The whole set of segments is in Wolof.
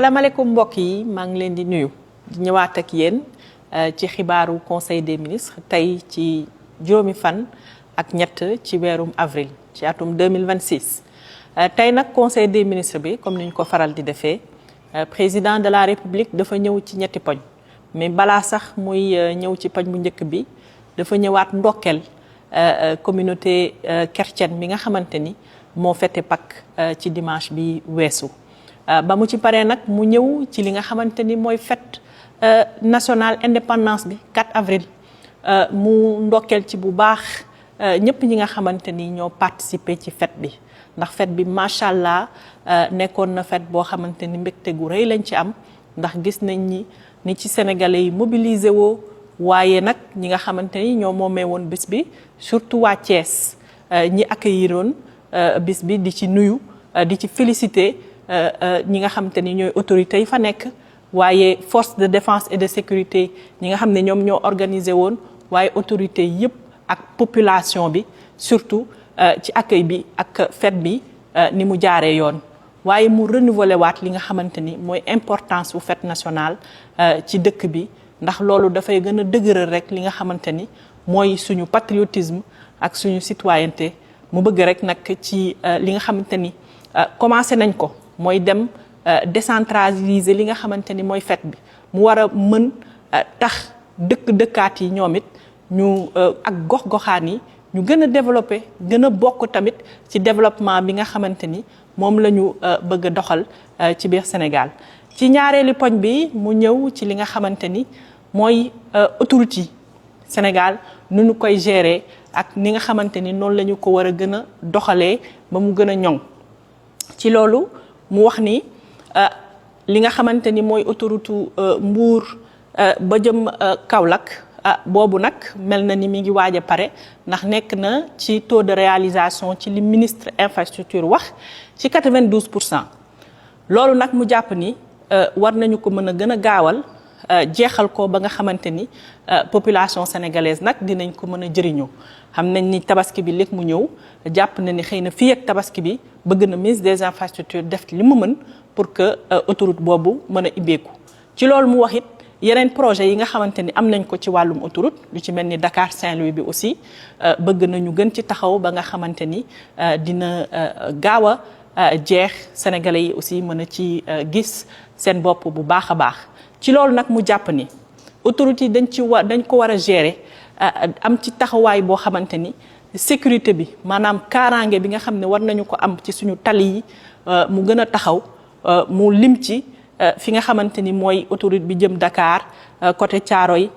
salaamaaleykum mbokk yi maa ngi leen di nuyu di ñëwaat ak yéen ci xibaaru conseil des ministres tey ci juróomi fan ak ñett ci weerum avril ci atum 2026 tey nag conseil des ministres bi comme ni ñu ko faral di defee président de la république dafa ñëw ci ñetti poñ mais balaa sax muy ñëw ci poñ bu njëkk bi dafa ñëwaat ndokkeel communauté chrétienne bi nga xamante ni moo fete Pâques ci dimanche bi weesu. ba mu ci paree nag mu ñëw ci li nga xamante ni mooy fête nationale indépendance bi 4 avril mu ndokkeel ci bu baax ñëpp ñi nga xamante ni ñoo participer ci fête bi ndax fête bi macha allah nekkoon na fête boo xamante ni mbégte gu rëy lañ ci am ndax gis nañ ni ci sénégalais yi mobilisé woo waaye nag ñi nga xamante ni ñoo moomee woon bis bi surtout waa Thiès ñi accueilliroon bis bi di ci nuyu di ci féliciter. ñi nga xamante ni ñooy autorités yi fa nekk waaye force de défense et de sécurité ñi nga xam ne ñoom ñoo organisé woon waaye autorités yëpp ak population bi surtout ci accueil bi ak fête bi ni mu jaaree yoon waaye mu renouveler waat li nga xamante ni mooy importance bu fête nationale ci dëkk bi ndax loolu dafay gën a dëgëral rek li nga xamante ni mooy suñu patriotisme ak suñu citoyenneté mu bëgg rek nag ci li nga xamante ni commencé nañ ko mooy dem décentraliser li nga xamante ni mooy fête bi mu war a mën tax dëkkaat yi ñoom it ñu ak gox-goxaan yi ñu gën a développer gën a bokk tamit ci développement bi nga xamante ni moom la ñu bëgg a doxal ci biir Sénégal. ci ñaareelu poñ bi mu ñëw ci li nga xamante ni mooy autorité yi Sénégal nu ñu koy gérer ak ni nga xamante ni noonu la ñu ko war a gën a doxalee ba mu gën a ñoŋ ci loolu. mu wax ni li nga xamante ni mooy autoroute Mbour ba jëm Kaolack boobu nag mel na ni mi ngi waaj a pare ndax nekk na ci taux de réalisation ci li ministre infrastructure wax ci 92%. loolu nag mu jàpp ni war nañu ko mën a gën a gaawal jeexal ko ba nga xamante ni population sénégalaise nag dinañ ko mën a jëriñoo xam nañ ni tabaski bi léegi mu ñëw jàpp na ni xëy na fii ak tabaski bi bëgg na ministre des infrastructures def li mu mën pour que autoroute boobu mën a ibbeeku ci loolu mu wax it yeneen projet yi nga xamante ni am nañ ko ci wàllum autoroute lu ci mel ni Dakar Saint-Louis bi aussi bëgg nañu gën ci taxaw ba nga xamante ni dina gaaw a jeex sénégalais yi aussi mën a ci gis seen bopp bu baax a baax ci loolu nag mu jàpp ni autoroute yi dañ ko war a gérer am ci taxawaay boo xamante ni sécurité bi maanaam kaaraange bi nga xam ne war nañu ko am ci suñu tali yi mu gën a taxaw mu lim ci fi nga xamante ni mooy autoroute bi jëm Dakar côté Thiaroye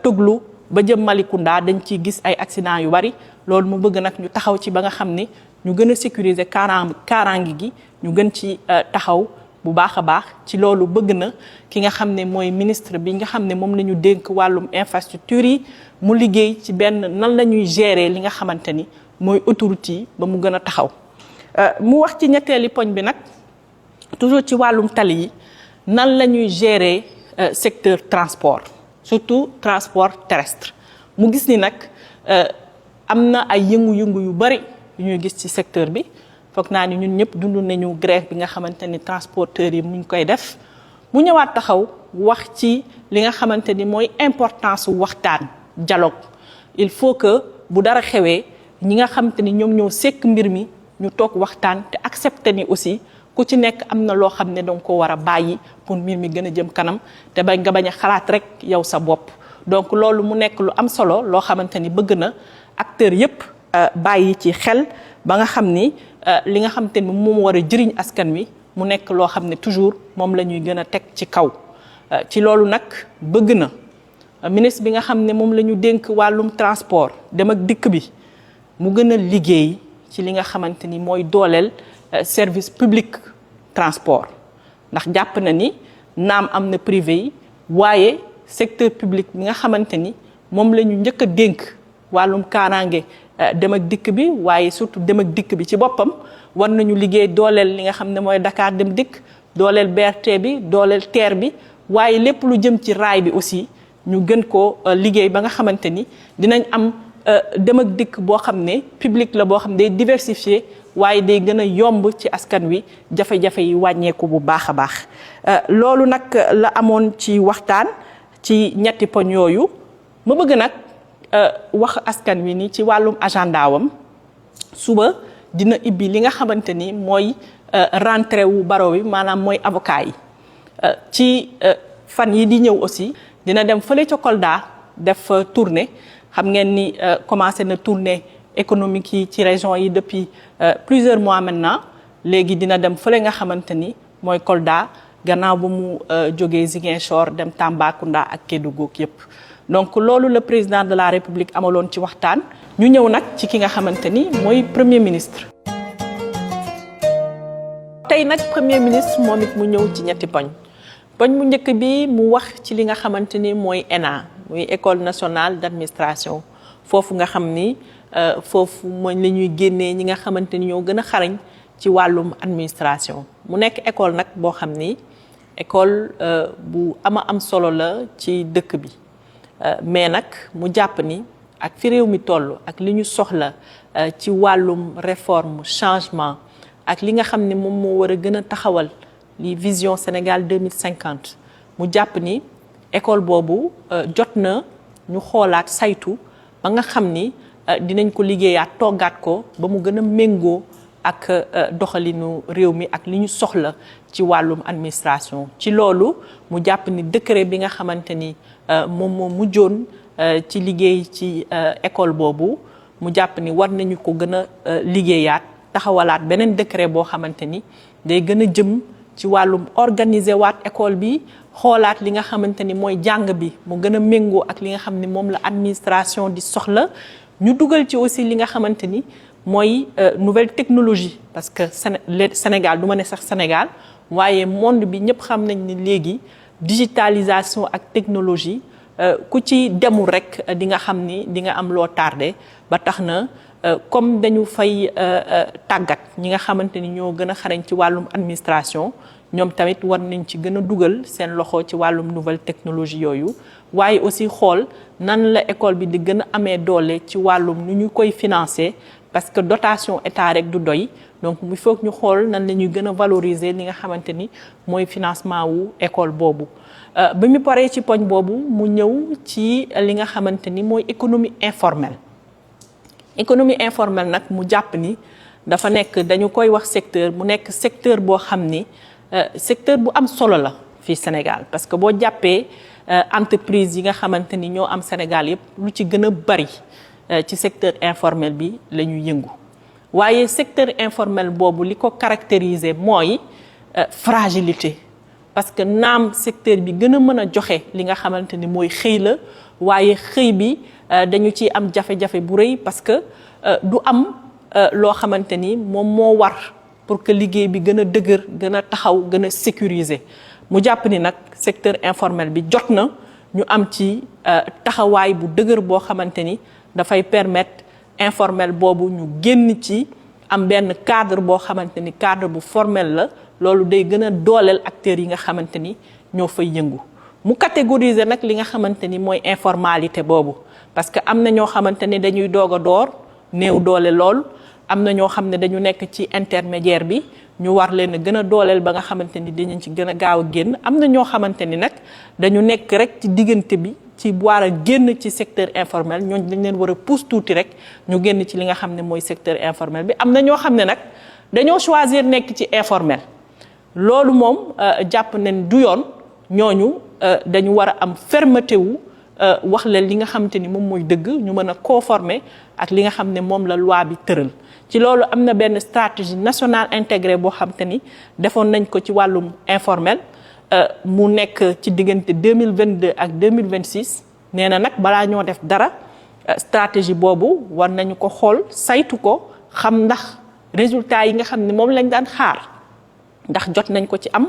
Toglu ba jëm Malicounda dañ ciy gis ay accident yu bari loolu mu bëgg nag ñu taxaw ci ba nga xam ni ñu gën a sécuriser kaaraange gi ñu gën ci taxaw bu baax a baax ci loolu bëgg na ki nga xam ne mooy ministre bi nga xam ne moom la ñu dénk wàllum infrastructure yi mu liggéey ci benn nan la ñuy gérer li nga xamante ni mooy autoroute yi ba mu gën a taxaw mu wax ci ñetteeli poñ bi nag toujours ci wàllum tali yi nan la ñuy gérer secteur transport surtout transport terrestre mu gis ni nag am na ay yëngu-yëngu yu bari yu ñuy gis ci secteur bi foog naa ni ñun ñëpp dund nañu grève bi nga xamante ni transporteurs yi mu ngi koy def mu ñëwaat taxaw wax ci li nga xamante ni mooy importance waxtaan dialogue il faut que bu dara xewee ñi nga xamante ni ñoom ñoo sekk mbir mi ñu toog waxtaan te accepter ni aussi ku ci nekk am na loo xam ne danga ko war a bàyyi pour mbir mi gën a jëm kanam te bañ nga bañ a xalaat rek yow sa bopp donc loolu mu nekk lu am solo loo xamante ni bëgg na acteurs yépp bàyyi ci xel ba nga xam ni li nga xamante ni moom war a jëriñ askan wi mu nekk loo xam ne toujours moom la ñuy gën a teg ci kaw ci loolu nag bëgg na ministre bi nga xam ne moom la ñu dénk wàllum transport dem ak dikk bi mu gën a liggéey ci li nga xamante ni mooy dooleel service public transport ndax jàpp na ni naam am na privé yi waaye secteur public bi nga xamante ni moom la ñu njëkk a dénk wàllum kaaraange dem ak dikk bi waaye surtout dem ak dikk bi ci boppam war nañu liggéey dooleel li nga xam ne mooy Dakar dem dikk dooleel BRT bi dooleel TER bi waaye lépp lu jëm ci raay bi aussi ñu gën ko liggéey ba nga xamante ni dinañ am dem ak dikk boo xam ne public la boo xam ne day diversifié waaye day gën a yomb ci askan wi jafe-jafe yi wàññeeku bu baax a baax loolu nag la amoon ci waxtaan ci ñetti poñ yooyu ma bëgg nag wax askan wi ni ci wàllum agenda wam suba dina ibbi li nga xamante ni mooy rentrée wu barreau bi maanaam mooy avocat yi ci fan yi di ñëw aussi dina dem fële ca Kolda def tournée xam ngeen ni commencé na tournée économique yi ci région yi depuis plusieurs mois maintenant léegi dina dem fële nga xamante ni mooy Kolda gannaaw ba mu jógee Ziguinchor dem Tambacounda ak Kédougou yépp donc loolu le président de la République amaloon ci waxtaan ñu ñëw nag ci ki nga xamante ni mooy premier ministre. tey nag premier ministre moom it mu ñëw ci ñetti poñ mu njëkk bi mu wax ci li nga xamante ni mooy ENA muy école nationale d'administration foofu nga xam ni foofu mooy la ñuy génnee ñi nga xamante ni ñoo gën a xarañ ci wàllum administration mu nekk école nag boo xam ni école bu am solo la ci dëkk bi mais nag mu jàpp ni ak fi réew mi toll ak li ñu soxla ci wàllum réforme changement ak li nga xam ne moom moo war a gën a taxawal li vision Sénégal 2050 mu jàpp ni école boobu jot na ñu xoolaat saytu ba nga xam ni dinañ ko liggéeyaat toggaat ko ba mu gën a méngoo ak doxalinu réew mi ak li ñu soxla ci wàllum administration ci loolu mu jàpp ni décret bi nga xamante ni moom moo mujjoon ci liggéey ci école boobu mu jàpp ni war nañu ko gën a liggéeyaat taxawalaat beneen décret boo xamante ni day gën a jëm ci wàllum organiser waat école bi xoolaat li nga xamante ni mooy jàng bi mu gën a méngoo ak li nga xam ni moom la administration di soxla ñu dugal ci aussi li nga xamante ni mooy nouvelle technologie parce que Sénégal du ma ne sax Sénégal waaye monde bi ñëpp xam nañ ni léegi digitalisation ak technologie ku ci demul rek di nga xam ni di nga am loo tardé ba tax na comme dañu fay tàggat ñi nga xamante ni ñoo gën a xarañ ci wàllum administration ñoom tamit war nañ ci gën a dugal seen loxo ci wàllum nouvelle technologie yooyu waaye aussi xool nan la école bi di gën a amee doole ci wàllum nu ñu koy financer parce que dotation état rek du doy donc il faut que ñu xool nan la ñuy gën a valoriser li nga xamante ni mooy financement wu école boobu ba mu paree ci poñ boobu mu ñëw ci li nga xamante ni mooy économie informelle économie informelle nag mu jàpp ni dafa nekk dañu koy wax secteur mu nekk secteur boo xam ni secteur bu am solo la fii Sénégal parce que boo jàppee entreprise yi nga xamante ni ñoo am Sénégal yépp lu ci gën a bari ci secteur informel bi la ñuy yëngu waaye secteur informel boobu li ko caractériser mooy fragilité parce que naam secteur bi gën a mën a joxe li nga xamante ni mooy xëy la waaye xëy bi dañu ci am jafe-jafe bu rëy parce que du am loo xamante ni moom moo war pour que liggéey bi gën a dëgër gën a taxaw gën a sécuriser mu jàpp ni nag secteur informel bi jot na ñu am ci taxawaay bu dëgër boo xamante ni dafay permettre informel boobu ñu génn ci am benn cadre boo xamante ni cadre bu formel la loolu day gën a dooleel acteurs yi nga xamante ni ñoo fay yëngu mu catégoriser nag li nga xamante ni mooy informalité boobu parce que am na ñoo xamante ni dañuy doog a door néew doole lool am na ñoo xam ne dañu nekk ci intermédiaire bi ñu war leen a gën a dooleel ba nga xamante ni dinañ ci gën a gaaw a génn am na ñoo xamante ni nag dañu nekk rek ci diggante bi ci war a génn ci secteur informel ñooñu dañ leen war a pousse tuuti rek ñu génn ci li nga xam ne mooy secteur informel bi am na ñoo xam ne nag dañoo choisir nekk ci informel loolu moom jàpp nañ du yoon ñooñu dañu war a am fermeté wu wax leen li nga xamante ni moom mooy dëgg ñu mën a conformer ak li nga xam ne moom la loi bi tëral ci loolu am na benn stratégie nationale intégrée boo xamante ni defoon nañ ko ci wàllum informel mu nekk ci diggante 2022 ak 2026 nee na nag balaa ñoo def dara stratégie boobu war nañu ko xool saytu ko xam ndax résultat yi nga xam ne moom lañ daan xaar ndax jot nañ ko ci am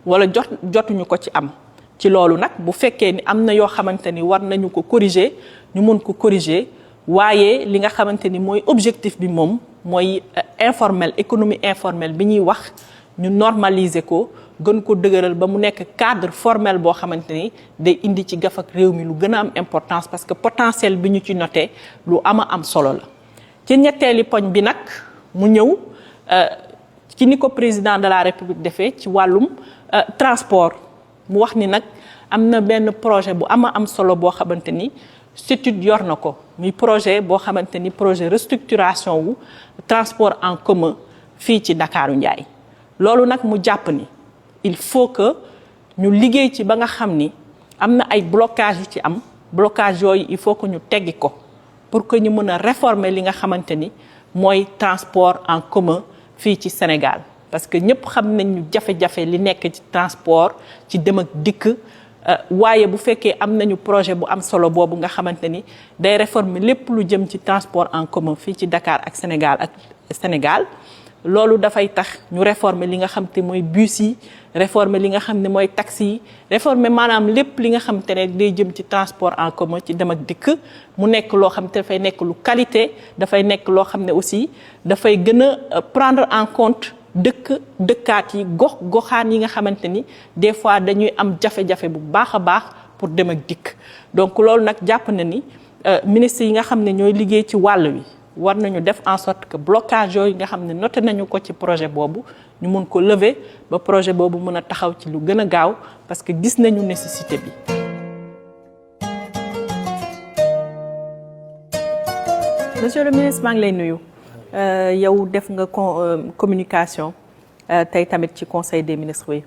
wala jotuñu ko ci am ci loolu nag bu fekkee ni am na yoo xamante ni war nañu ko corriger ñu mën ko corriger waaye li nga xamante ni mooy objectif bi moom mooy informel économie informelle bi ñuy wax ñu normaliser ko gën ko dëgëral ba mu nekk cadre formel boo xamante ni day indi ci gaf ak réew mi lu gën a am importance parce que potentiel bi ñu ci noté lu am solo la ci ñetteeli poñ bi nag mu ñëw ci ni ko président de la république defee ci wàllum transport mu wax ni nag am na benn projet bu am solo boo xamante ni SETUD yor na ko muy projet boo xamante ni projet restructuration wu transport en commun fii ci Ndakaaru Njaay loolu nag mu jàpp ni il faut que ñu liggéey ci ba nga xam ni am na ay blocage yu ci am blocage yooyu il faut que ñu teggi ko pour que ñu mën a réformer li nga xamante ni mooy transport en commun fii ci Sénégal parce que ñëpp xam nañ ñu jafe-jafe li nekk ci transport ci dem ak dikk waaye bu fekkee am nañu projet bu am solo boobu nga xamante ni day réformer lépp lu jëm ci transport en commun fii ci Dakar ak Sénégal loolu dafay tax ñu réformer li nga xam te mooy bus yi réformer li nga xam ne mooy taxi yi réformer maanaam lépp li nga xam te ne day jëm ci transport en commun ci dem ak dikk mu nekk loo xam te dafay nekk lu qualité dafay nekk loo xam ne aussi dafay gën a prendre en compte dëkkaat yi goxaan yi nga xamante ni des fois dañuy am jafe-jafe bu baax a baax pour dem ak dikk donc loolu nag jàpp na ni ministre yi nga xam ne ñooy liggéey ci wàll wi war nañu def en sorte que blocage yooyu nga xam ne noté nañu ko ci projet boobu ñu mun ko lever ba projet boobu mën a taxaw ci lu gën a gaaw parce que gis nañu nécessité bi. Monsieur le ministre maa ngi lay nuyu yow def nga communication tey tamit ci conseil des ministres bi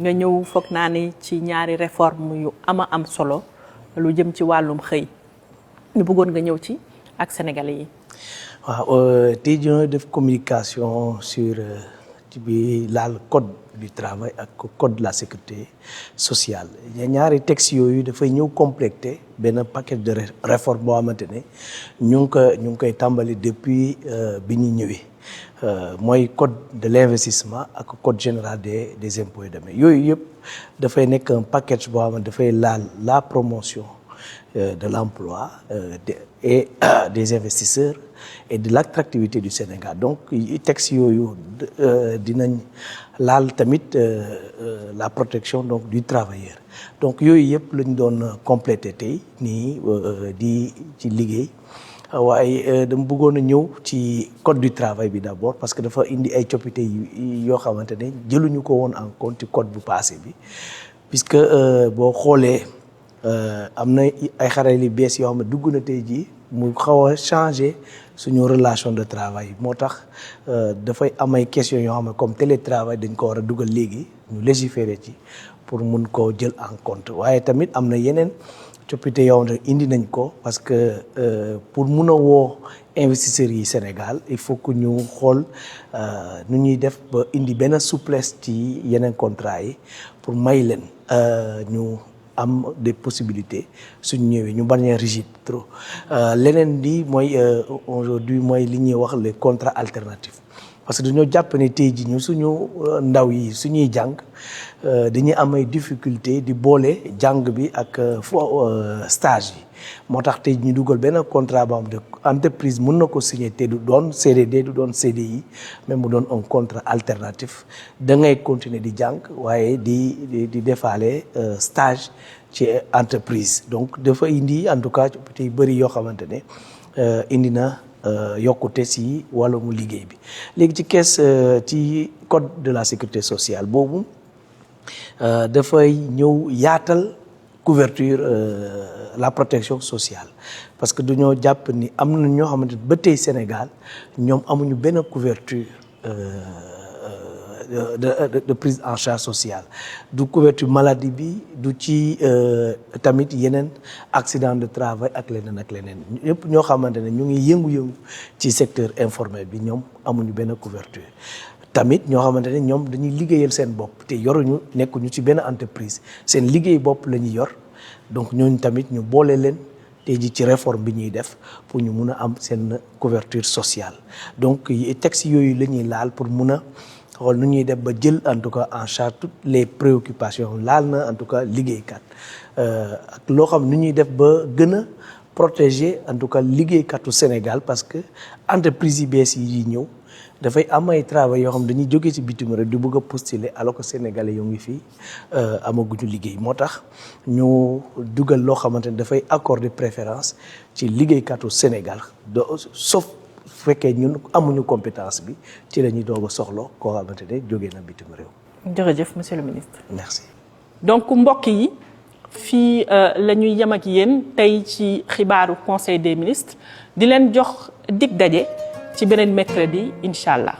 nga ñëw foog naa ne ci ñaari réforme yu am solo lu jëm ci wàllum xëy ñu bëggoon nga ñëw ci ak sénégalais yi. waaw tey jii def communication sur ci bi laal code du travail ak code de la sécurité sociale ñaari textes yooyu dafay ñëw compléter benn paquet de réforme boo xamante ne ñu ngi koy tàmbali depuis bi ñu ñëwee mooy code de l'investissement ak code général des impôts et domaines yooyu yëpp dafay nekk un package boo xamante dafay laal la promotion de l'emploi et des investisseurs et de l'attractivité du Sénégal donc texte yooyu dinañ laal tamit la protection donc du travailleur donc yooyu yëpp lañ doon complété tey nii di ci liggéey waaye dama bëggoon a ñëw ci code du travail bi d'abord parce que dafa indi ay coppite yoo xamante ne jëluñu ko woon en compte ci code bu passé bi puisque boo xoolee am na ay xarale yu bees yoo xam ne dugg na tey jii mu xaw a changer suñu relation de travail moo tax dafay am ay questions yoo xam ne comme télétravail dañ ko war a dugal léegi ñu légiférer ci pour mun koo jël en compte waaye tamit am na yeneen coppite yoo xam ne indi nañ ko parce que pour mun a woo investisseurs yi Sénégal il faut que ñu xool nu ñuy def ba indi benn souplesse ci yeneen contrat yi pour may leen ñu am des possibilités suñ ñëwee ñu bañ a rigide trop leneen di mooy aujourd'hui mooy li ñuy wax les contrats alternatifs parce que dañoo jàpp ne tey ji ñu suñu ndaw yi suñuy jàng dañuy am ay difficultés di boole jàng bi ak stage yi moo tax tey ñu dugal benn contrat boo xam ne entreprise mën na ko signer te du doon CDD du doon CDI mais mu doon un contrat alternatif da ngay continuer di jàng waaye di defaale stage ci entreprise donc dafa indi en tout cas te yu bëri yoo xamante ne indi na yokkute si wàllum liggéey bi léegi ci kees ci code de la sécurité sociale boobu dafay ñëw yaatal couverture la protection sociale parce que dañoo jàpp ni am na ñoo xamante ba tey Sénégal ñoom amuñu benn couverture de prise en charge sociale du couverture maladie bi du ci tamit yeneen accident de travail ak leneen ñëpp ñoo xamante ne ñu ngi yëngu-yëngu ci secteur informel bi ñoom amuñu benn couverture tamit ñoo xamante ne ñoom dañuy liggéeyal seen bopp te yoruñu nekkuñu ci benn entreprise seen liggéey bopp la ñuy yor donc ñooñu tamit ñu boole leen tey ji ci réforme bi ñuy def pour ñu mun a am seen couverture sociale donc texte yooyu la ñuy laal pour mun a xool nu ñuy def ba jël en tout cas en charge toutes les préoccupations laal na en tout cas liggéeykat ak loo xam nu ñuy def ba gën a protéger en tout cas liggéeykatu Sénégal parce que entreprise yi bees yi ñëw dafay am ay travail yoo xam dañuy jógee ci bitim rek di bëgg a postuler alors que sénégalais yoo ngi fii amaguñu liggéey moo tax ñu dugal loo xamante ne dafay accorder préférence ci liggéeykatu Sénégal sauf fekkee ñun amuñu compétence bi ci la ñuy doog a soxla koo xamante ne jógee na bitim réew. jërëjëf monsieur le ministre. merci. donc mbokk yi fii la ñuy yem ak yéen tey ci xibaaru conseil des ministres di leen jox dig daje ci beneen mercredi incha allah.